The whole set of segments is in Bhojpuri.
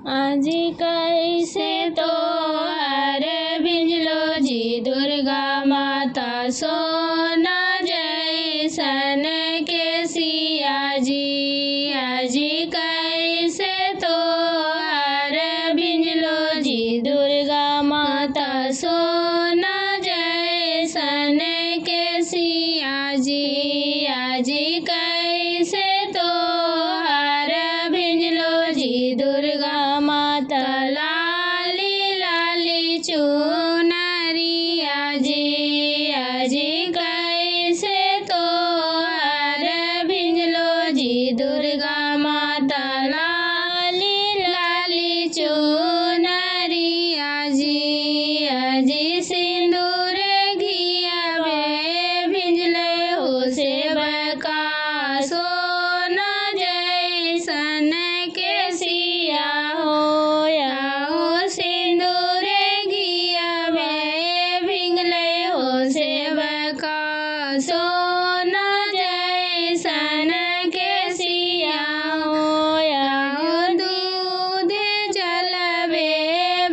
आज कैसे तोहर भिजलो जी दुर्गा माता सोना जैसन के सिया जी। आज कैसे तोहर भिजलो जी दुर्गा माता सोना जैसन के सिया जी। आज कैसे तोहर भिजलो जी दुर्गा माता लाली लाली चुनरिया जी। आज कैसे तोहर भिजलो जी दुर्गा माता लाली लाली चुनरिया जी। आज सिंदूर घियावे भिजले हो सेवका सोना जैसन के सिया हो। या सिंदूर घियावे भिजले हो सेवका सोना जैसन के सिया हो। या दूध जलवे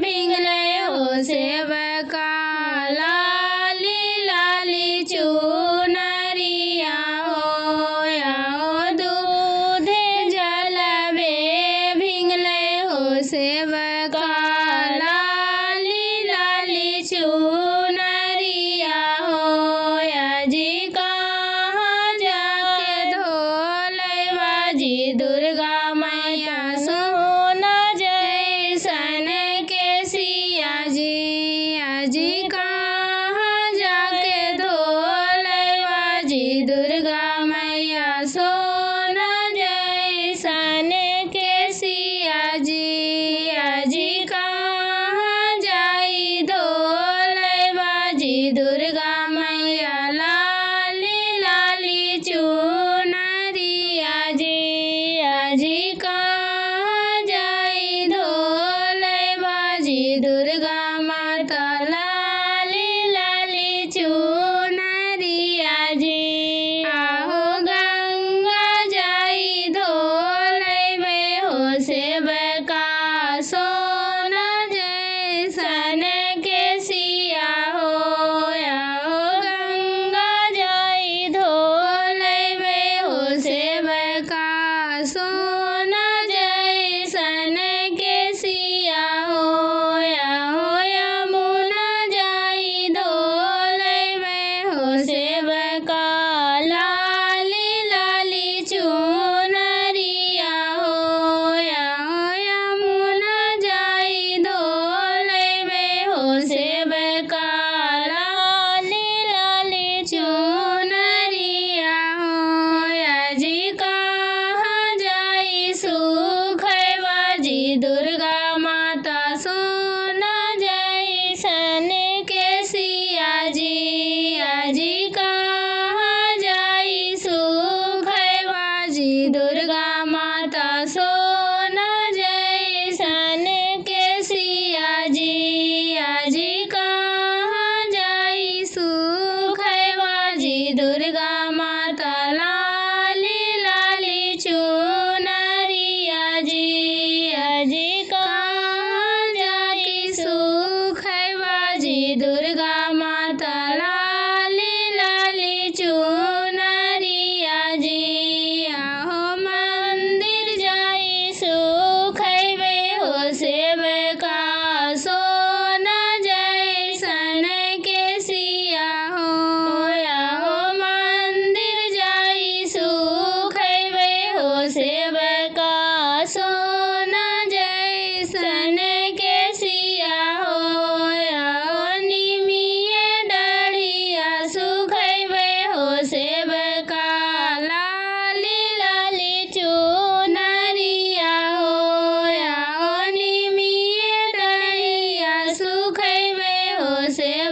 भिजले हो सेवका लाली लाली चुनरिया हो। या दूध जलवे भिजले हो सेवका लाली लाली चुनरिया हो। या जी कहाँ जाके धोलैबा जी दुर्गा मैया सोना जैसन के सिया जी। आज कहाँ जाके धोलैबा जी दुर्गा मैया सोना जैसन के सिया जी। आज कहाँ जाई धोलैबा जी दुर्गा मैया लाली लाली चुनरिया जी। आज कहाँ जाई धोलैबा जी दुर्गा माता लाली लाली चुनरिया जी। आहो गंगा जाई धोलैबे हो सेवका सोना जैसन के सिया हो। आहो गंगा जाई धोलैबे हो सेवका सोना जैसन के सिया हो। आहो यमुना जाई धोलैबे हो सेवका लाली लाली चुनरिया हो। आहो यमुना जाई धोलैबे हो सेवका लाली लाली चुनरिया हो। आज कहाँ जाई सुखैबा जी दुर्गा माता सोना जैसन के सिया जी। आज कहाँ जाई सुखैबा जी दुर्गा माता सोना जैसन के सिया जी। आज कहाँ जाई सुखैबा जी दुर्गा माता लाली लाली चुनरिया जी। आज कहाँ जाई सुखैबा जी दुर्गा माता लाली लाली चुनरिया जी। आहो मंदिर जाई सुखैबे हो सेवका सोना जैसन के सिया हो। आहो मंदिर जाई सुखैबे हो सेवका सोना जैसन के सिया हो। आहो निमिये डढ़िया सुखैबे हो सेवका लाली लाली चुनरिया हो। आहो निमिये डढ़िया सुखैबे हो सेवका